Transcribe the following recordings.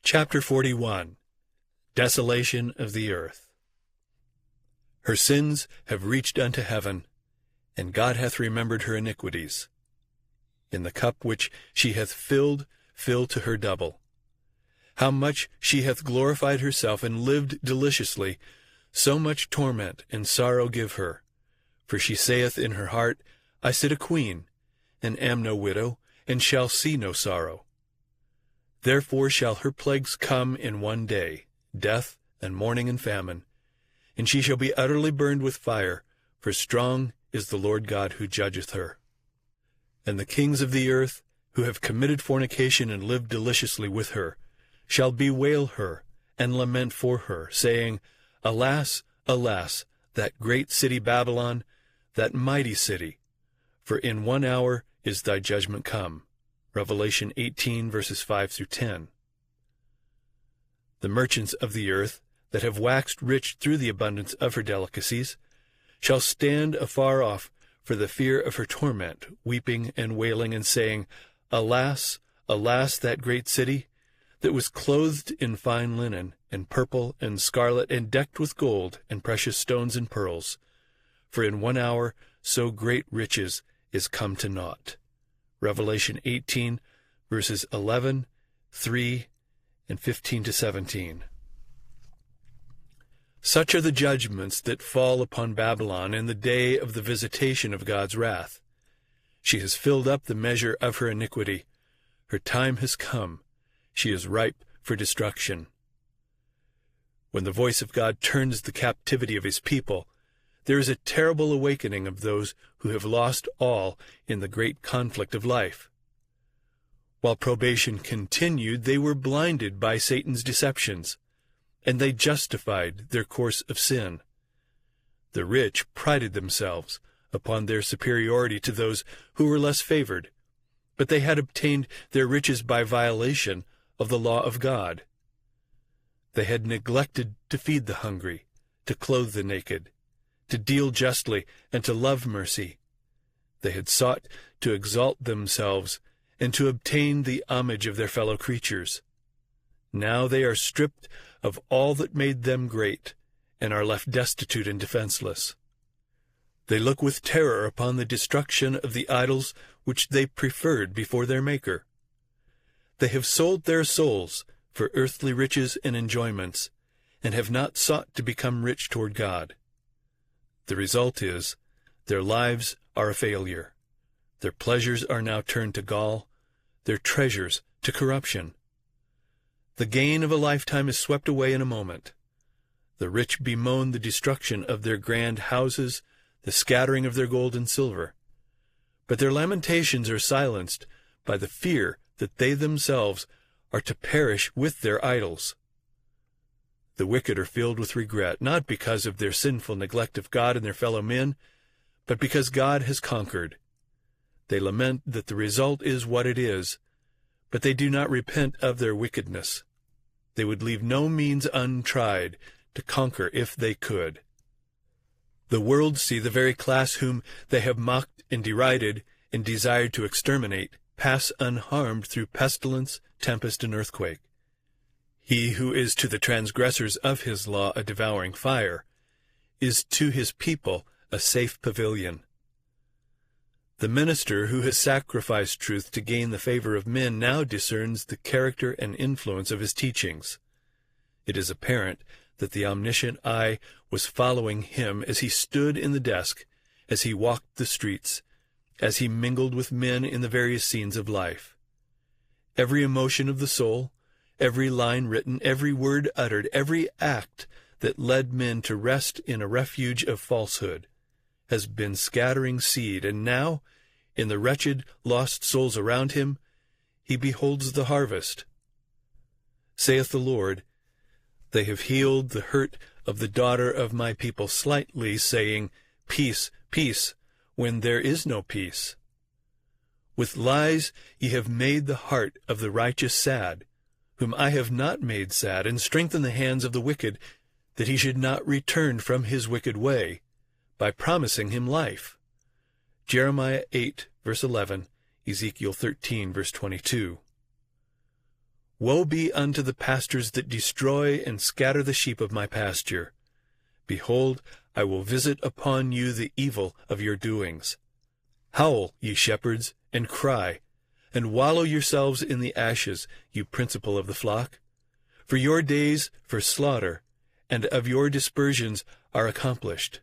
Chapter 41. Desolation of the earth. Her sins have reached unto heaven, and God hath remembered her iniquities. In the cup which she hath filled, fill to her double. How much she hath glorified herself and lived deliciously, so much torment and sorrow give her. For she saith in her heart, I sit a queen, and am no widow, and shall see no sorrow. Therefore shall her plagues come in one day, death, and mourning, and famine. And she shall be utterly burned with fire, for strong is the Lord God who judgeth her. And the kings of the earth, who have committed fornication and lived deliciously with her, shall bewail her, and lament for her, saying, Alas, alas, that great city Babylon, that mighty city! For in 1 hour is thy judgment come. Revelation 18, verses 5 through 10. The merchants of the earth, that have waxed rich through the abundance of her delicacies, shall stand afar off for the fear of her torment, weeping and wailing, and saying, Alas, alas, that great city, that was clothed in fine linen, and purple, and scarlet, and decked with gold, and precious stones and pearls. For in 1 hour so great riches is come to naught. Revelation 18, verses 11, 3, and 15 to 17. Such are the judgments that fall upon Babylon in the day of the visitation of God's wrath. She has filled up the measure of her iniquity. Her time has come. She is ripe for destruction. When the voice of God turns the captivity of his people, there is a terrible awakening of those who have lost all in the great conflict of life. While probation continued, they were blinded by Satan's deceptions, and they justified their course of sin. The rich prided themselves upon their superiority to those who were less favored, but they had obtained their riches by violation of the law of God. They had neglected to feed the hungry, to clothe the naked, to deal justly, and to love mercy. They had sought to exalt themselves and to obtain the homage of their fellow creatures. Now they are stripped of all that made them great, and are left destitute and defenseless. They look with terror upon the destruction of the idols which they preferred before their Maker. They have sold their souls for earthly riches and enjoyments, and have not sought to become rich toward God. The result is, their lives are a failure. Their pleasures are now turned to gall, their treasures to corruption. The gain of a lifetime is swept away in a moment. The rich bemoan the destruction of their grand houses, the scattering of their gold and silver. But their lamentations are silenced by the fear that they themselves are to perish with their idols. The wicked are filled with regret, not because of their sinful neglect of God and their fellow men, but because God has conquered. They lament that the result is what it is, but they do not repent of their wickedness. They would leave no means untried to conquer if they could. The world see the very class whom they have mocked and derided and desired to exterminate pass unharmed through pestilence, tempest, and earthquake. He who is to the transgressors of his law a devouring fire is to his people a safe pavilion. The minister who has sacrificed truth to gain the favor of men now discerns the character and influence of his teachings. It is apparent that the omniscient eye was following him as he stood in the desk, as he walked the streets, as he mingled with men in the various scenes of life. Every emotion of the soul, every line written, every word uttered, every act that led men to rest in a refuge of falsehood, has been scattering seed, and now, in the wretched, lost souls around him, he beholds the harvest. Saith the Lord, They have healed the hurt of the daughter of my people slightly, saying, Peace, peace, when there is no peace. With lies ye have made the heart of the righteous sad, whom I have not made sad, and strengthened the hands of the wicked, that he should not return from his wicked way, by promising him life. Jeremiah 8, verse 11, Ezekiel 13, verse 22. Woe be unto the pastors that destroy and scatter the sheep of my pasture. Behold, I will visit upon you the evil of your doings. Howl, ye shepherds, and cry, and wallow yourselves in the ashes, you principal of the flock. For your days for slaughter, and of your dispersions are accomplished.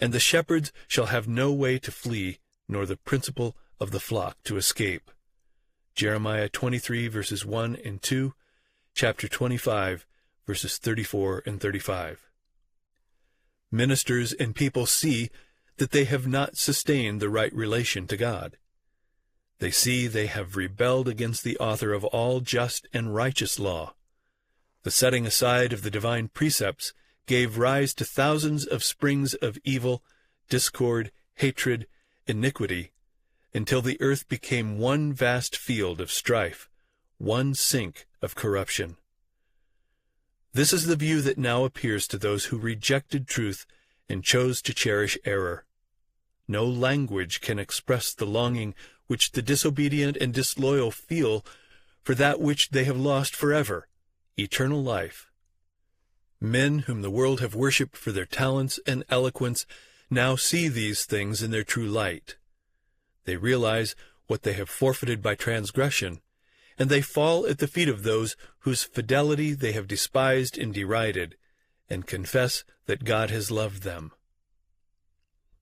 And the shepherds shall have no way to flee, nor the principal of the flock to escape. Jeremiah 23, verses 1 and 2, chapter 25, verses 34 and 35. Ministers and people see that they have not sustained the right relation to God. They see they have rebelled against the author of all just and righteous law. The setting aside of the divine precepts gave rise to thousands of springs of evil, discord, hatred, iniquity, until the earth became one vast field of strife, one sink of corruption. This is the view that now appears to those who rejected truth and chose to cherish error. No language can express the longing which the disobedient and disloyal feel for that which they have lost forever, eternal life. Men whom the world have worshipped for their talents and eloquence now see these things in their true light. They realize what they have forfeited by transgression, and they fall at the feet of those whose fidelity they have despised and derided, and confess that God has loved them.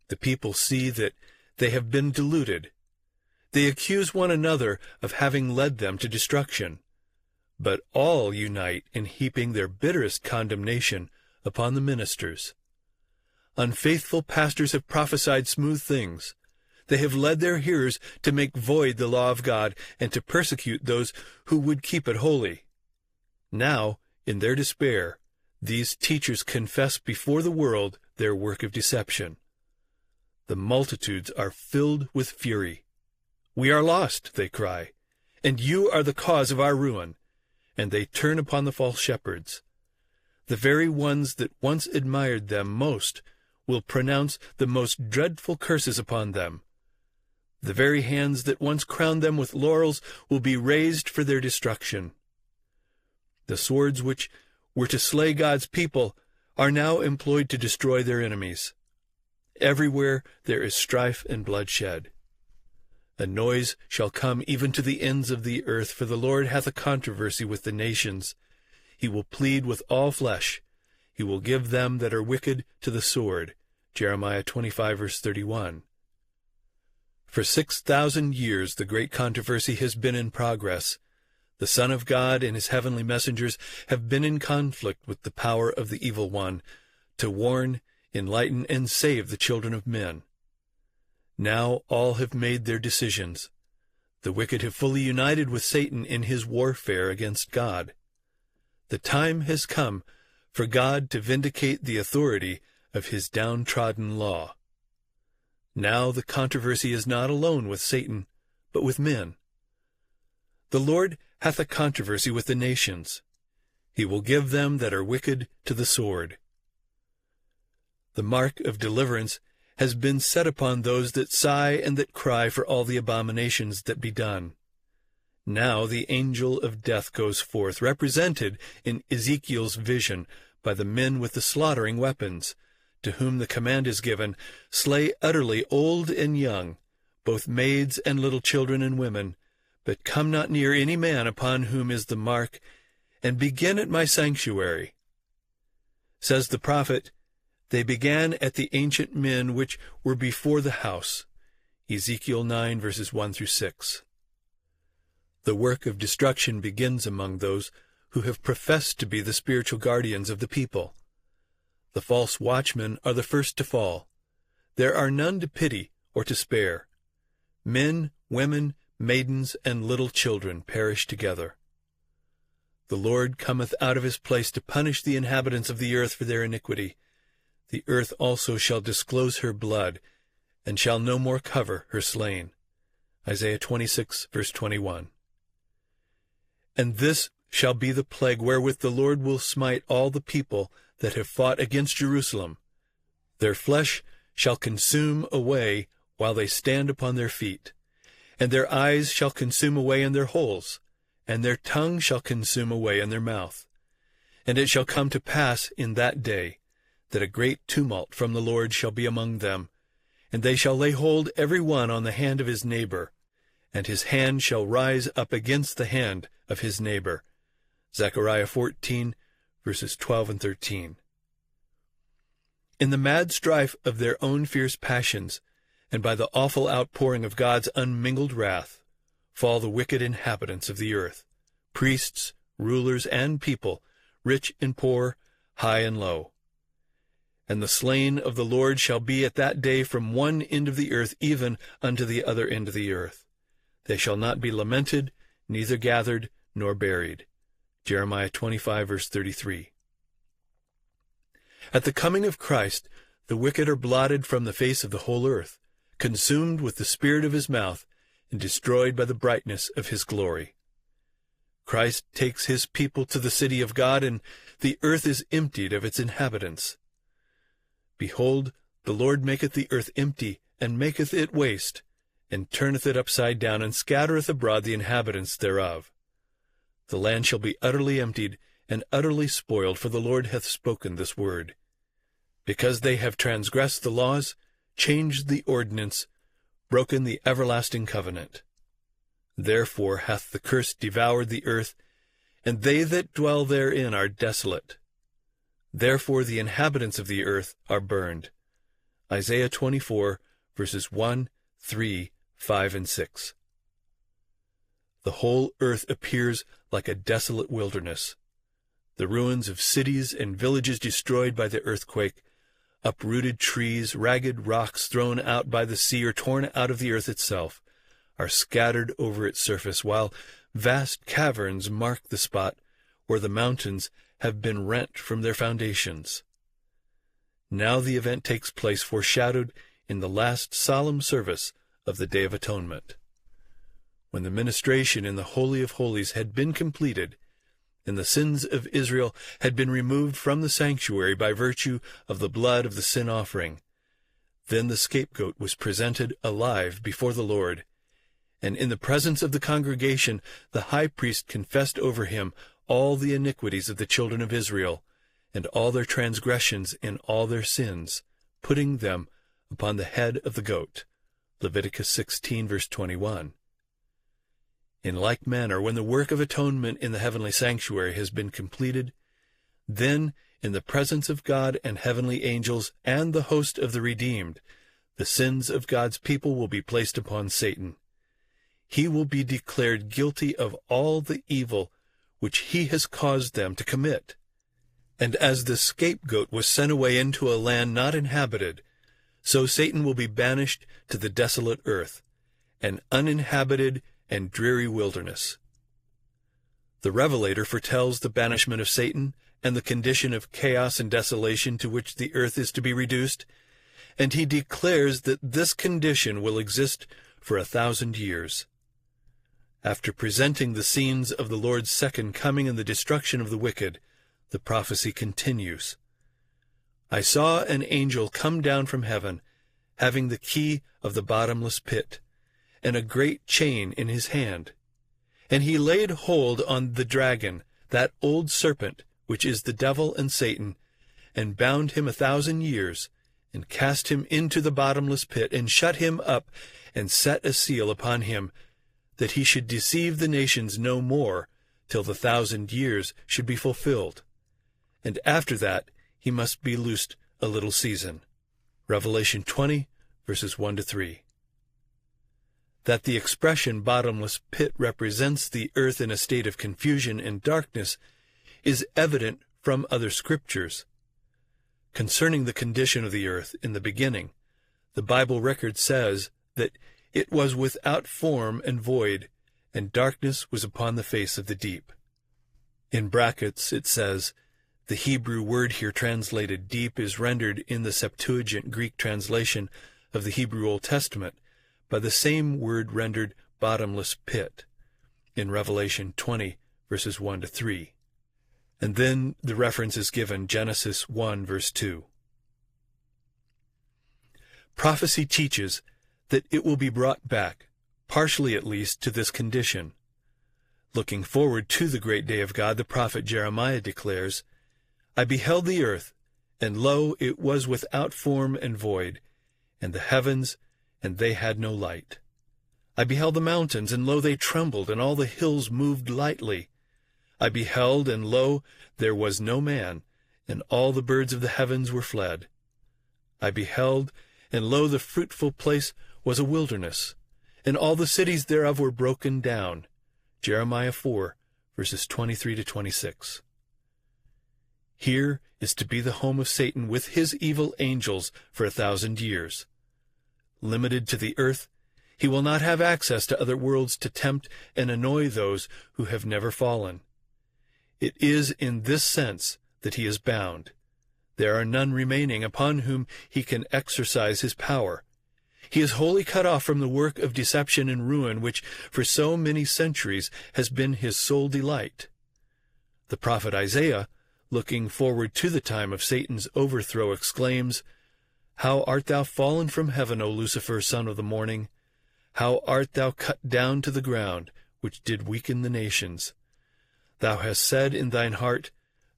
The people see that they have been deluded. They accuse one another of having led them to destruction, but all unite in heaping their bitterest condemnation upon the ministers. Unfaithful pastors have prophesied smooth things. They have led their hearers to make void the law of God and to persecute those who would keep it holy. Now, in their despair, these teachers confess before the world their work of deception. The multitudes are filled with fury. "We are lost," they cry, "and you are the cause of our ruin." And they turn upon the false shepherds. The very ones that once admired them most will pronounce the most dreadful curses upon them. The very hands that once crowned them with laurels will be raised for their destruction. The swords which were to slay God's people are now employed to destroy their enemies. Everywhere there is strife and bloodshed. A noise shall come even to the ends of the earth, for the Lord hath a controversy with the nations. He will plead with all flesh. He will give them that are wicked to the sword. Jeremiah 25, verse 31. For 6,000 years the great controversy has been in progress. The Son of God and his heavenly messengers have been in conflict with the power of the evil one, to warn, enlighten, and save the children of men. Now all have made their decisions. The wicked have fully united with Satan in his warfare against God. The time has come for God to vindicate the authority of his downtrodden law. Now the controversy is not alone with Satan, but with men. The Lord hath a controversy with the nations. He will give them that are wicked to the sword. The mark of deliverance has been set upon those that sigh and that cry for all the abominations that be done. Now the angel of death goes forth, represented in Ezekiel's vision by the men with the slaughtering weapons, to whom the command is given, slay utterly old and young, both maids and little children and women, but come not near any man upon whom is the mark, and begin at my sanctuary. Says the prophet, they began at the ancient men which were before the house. Ezekiel 9, verses 1 through 6. The work of destruction begins among those who have professed to be the spiritual guardians of the people. The false watchmen are the first to fall. There are none to pity or to spare. Men, women, maidens, and little children perish together. The Lord cometh out of his place to punish the inhabitants of the earth for their iniquity. The earth also shall disclose her blood, and shall no more cover her slain. Isaiah 26, verse 21. And this shall be the plague wherewith the Lord will smite all the people that have fought against Jerusalem. Their flesh shall consume away while they stand upon their feet, and their eyes shall consume away in their holes, and their tongue shall consume away in their mouth. And it shall come to pass in that day, that a great tumult from the Lord shall be among them, and they shall lay hold every one on the hand of his neighbor, and his hand shall rise up against the hand of his neighbor. Zechariah 14, verses 12 and 13. In the mad strife of their own fierce passions, and by the awful outpouring of God's unmingled wrath, fall the wicked inhabitants of the earth, priests, rulers, and people, rich and poor, high and low. And the slain of the Lord shall be at that day from one end of the earth even unto the other end of the earth. They shall not be lamented, neither gathered, nor buried. Jeremiah 25, verse 33. At the coming of Christ, the wicked are blotted from the face of the whole earth, consumed with the spirit of his mouth, and destroyed by the brightness of his glory. Christ takes his people to the city of God, and the earth is emptied of its inhabitants. Behold, the Lord maketh the earth empty, and maketh it waste, and turneth it upside down, and scattereth abroad the inhabitants thereof. The land shall be utterly emptied, and utterly spoiled, for the Lord hath spoken this word. Because they have transgressed the laws, changed the ordinance, broken the everlasting covenant. Therefore hath the curse devoured the earth, and they that dwell therein are desolate. Therefore the inhabitants of the earth are burned. Isaiah 24, verses 1, 3, 5, and 6. The whole earth appears like a desolate wilderness. The ruins of cities and villages destroyed by the earthquake, uprooted trees, ragged rocks thrown out by the sea or torn out of the earth itself, are scattered over its surface, while vast caverns mark the spot where the mountains have been rent from their foundations. Now the event takes place foreshadowed in the last solemn service of the Day of Atonement. When the ministration in the Holy of Holies had been completed, and the sins of Israel had been removed from the sanctuary by virtue of the blood of the sin offering, then the scapegoat was presented alive before the Lord, and in the presence of the congregation the high priest confessed over him all the iniquities of the children of Israel, and all their transgressions in all their sins, putting them upon the head of the goat. Leviticus 16, verse 21. In like manner, when the work of atonement in the heavenly sanctuary has been completed, then, in the presence of God and heavenly angels and the host of the redeemed, the sins of God's people will be placed upon Satan. He will be declared guilty of all the evil which he has caused them to commit. And as the scapegoat was sent away into a land not inhabited, so Satan will be banished to the desolate earth, an uninhabited and dreary wilderness. The Revelator foretells the banishment of Satan and the condition of chaos and desolation to which the earth is to be reduced, and he declares that this condition will exist for 1,000 years. After presenting the scenes of the Lord's second coming and the destruction of the wicked, the prophecy continues. I saw an angel come down from heaven, having the key of the bottomless pit, and a great chain in his hand. And he laid hold on the dragon, that old serpent, which is the devil and Satan, and bound him 1,000 years, and cast him into the bottomless pit, and shut him up, and set a seal upon him, that he should deceive the nations no more, till the 1,000 years should be fulfilled. And after that he must be loosed a little season. Revelation 20, verses 1 to 3. That the expression bottomless pit represents the earth in a state of confusion and darkness is evident from other scriptures. Concerning the condition of the earth in the beginning, the Bible record says that it was without form and void, and darkness was upon the face of the deep. In brackets it says, the Hebrew word here translated deep is rendered in the Septuagint Greek translation of the Hebrew Old Testament by the same word rendered bottomless pit in Revelation 20, verses 1 to 3. And then the reference is given, Genesis 1, verse 2. Prophecy teaches that it will be brought back, partially at least, to this condition. Looking forward to the great day of God, the prophet Jeremiah declares, I beheld the earth, and lo, it was without form and void, and the heavens, and they had no light. I beheld the mountains, and lo, they trembled, and all the hills moved lightly. I beheld, and lo, there was no man, and all the birds of the heavens were fled. I beheld, and lo, the fruitful place was a wilderness, and all the cities thereof were broken down. Jeremiah 4, verses 23 to 26. Here is to be the home of Satan with his evil angels for 1,000 years. Limited to the earth, he will not have access to other worlds to tempt and annoy those who have never fallen. It is in this sense that he is bound. There are none remaining upon whom he can exercise his power. He is wholly cut off from the work of deception and ruin which for so many centuries has been his sole delight. The prophet Isaiah, looking forward to the time of Satan's overthrow, exclaims, How art thou fallen from heaven, O Lucifer, son of the morning? How art thou cut down to the ground, which did weaken the nations? Thou hast said in thine heart,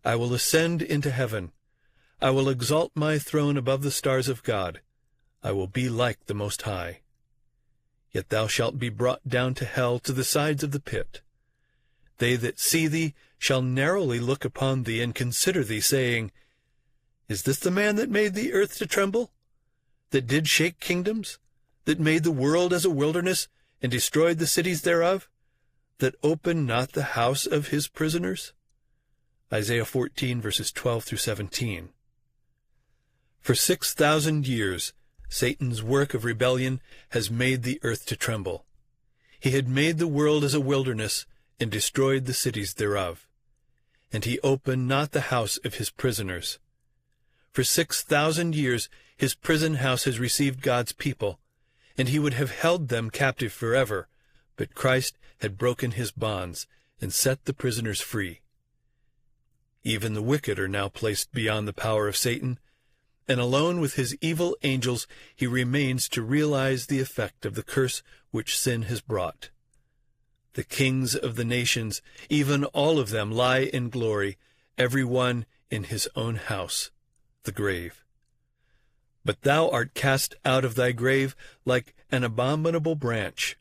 I will ascend into heaven. I will exalt my throne above the stars of God. I will be like the Most High. Yet thou shalt be brought down to hell, to the sides of the pit. They that see thee shall narrowly look upon thee, and consider thee, saying, Is this the man that made the earth to tremble? That did shake kingdoms? That made the world as a wilderness, and destroyed the cities thereof? That opened not the house of his prisoners? Isaiah 14, verses 12 through 17. For 6,000 years, Satan's work of rebellion has made the earth to tremble. He had made the world as a wilderness, and destroyed the cities thereof. And he opened not the house of his prisoners. For 6,000 years his prison house has received God's people, and he would have held them captive forever, but Christ had broken his bonds and set the prisoners free. Even the wicked are now placed beyond the power of Satan, and alone with his evil angels he remains to realize the effect of the curse which sin has brought. The kings of the nations, even all of them, lie in glory, every one in his own house, the grave. But thou art cast out of thy grave like an abominable branch.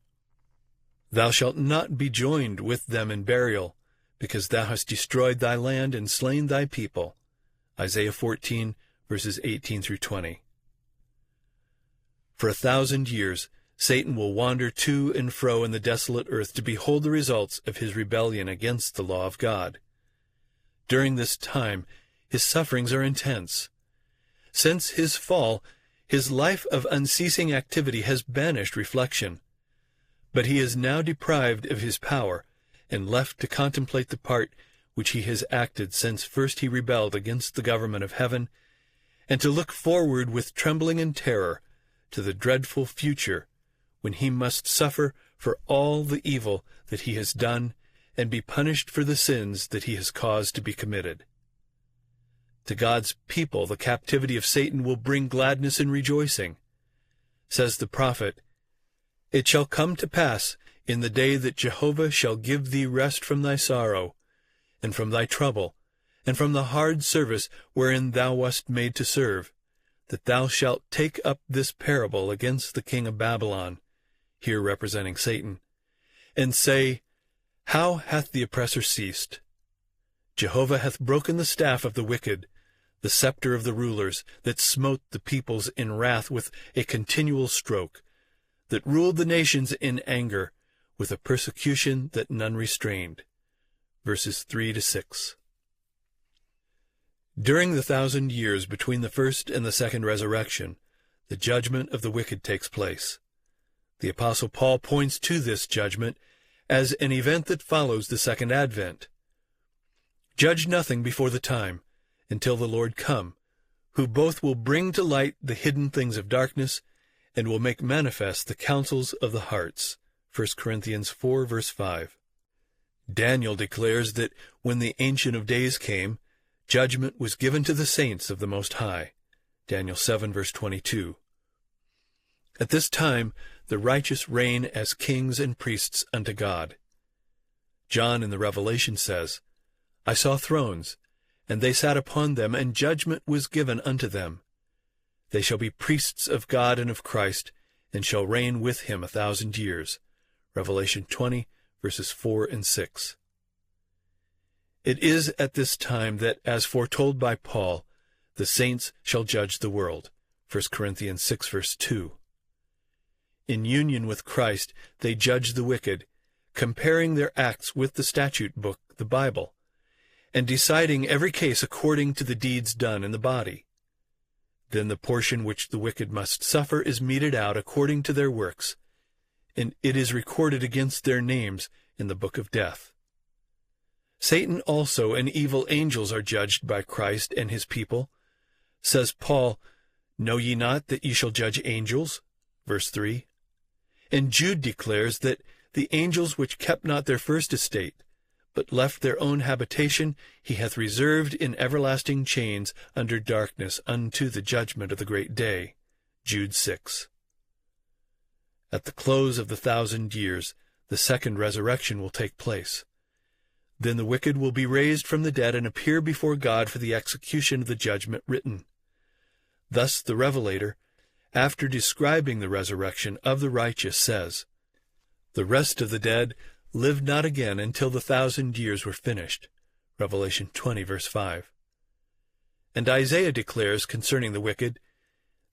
Thou shalt not be joined with them in burial, because thou hast destroyed thy land and slain thy people. Isaiah 14, verses 18 through 20. For 1,000 years, Satan will wander to and fro in the desolate earth to behold the results of his rebellion against the law of God. During this time, his sufferings are intense. Since his fall, his life of unceasing activity has banished reflection. But he is now deprived of his power and left to contemplate the part which he has acted since first he rebelled against the government of heaven, and to look forward with trembling and terror to the dreadful future when he must suffer for all the evil that he has done and be punished for the sins that he has caused to be committed. To God's people, the captivity of Satan will bring gladness and rejoicing. Says the prophet, It shall come to pass in the day that Jehovah shall give thee rest from thy sorrow, and from thy trouble, and from the hard service wherein thou wast made to serve, that thou shalt take up this parable against the king of Babylon, here representing Satan, and say, How hath the oppressor ceased? Jehovah hath broken the staff of the wicked, the scepter of the rulers, that smote the peoples in wrath with a continual stroke, that ruled the nations in anger, with a persecution that none restrained. Verses 3 to 6. During the 1,000 years between the first and the second resurrection, the judgment of the wicked takes place. The Apostle Paul points to this judgment as an event that follows the second advent. Judge nothing before the time, until the Lord come, who both will bring to light the hidden things of darkness, and will make manifest the counsels of the hearts. 1 Corinthians 4, verse 5. Daniel declares that when the Ancient of Days came, judgment was given to the saints of the Most High. Daniel 7, verse 22. At this time, the righteous reign as kings and priests unto God. John in the Revelation says, I saw thrones, and they sat upon them, and judgment was given unto them. They shall be priests of God and of Christ, and shall reign with him 1,000 years. Revelation 20, verses 4 and 6. It is at this time that, as foretold by Paul, the saints shall judge the world. 1 Corinthians 6, verse 2. In union with Christ, they judge the wicked, comparing their acts with the statute book, the Bible, and deciding every case according to the deeds done in the body. Then the portion which the wicked must suffer is meted out according to their works, and it is recorded against their names in the book of death. Satan also and evil angels are judged by Christ and his people. Says Paul, Know ye not that ye shall judge angels? Verse 3. And Jude declares that the angels which kept not their first estate, but left their own habitation, he hath reserved in everlasting chains under darkness unto the judgment of the great day. Jude 6. At the close of the 1,000 years, the second resurrection will take place. Then the wicked will be raised from the dead and appear before God for the execution of the judgment written. Thus the Revelator, after describing the resurrection of the righteous, says, The rest of the dead lived not again until the 1,000 years were finished. Revelation 20, verse 5. And Isaiah declares concerning the wicked,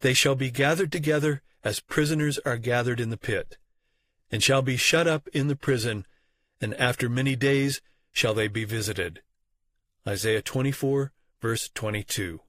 They shall be gathered together as prisoners are gathered in the pit, and shall be shut up in the prison, and after many days shall they be visited. Isaiah 24, verse 22.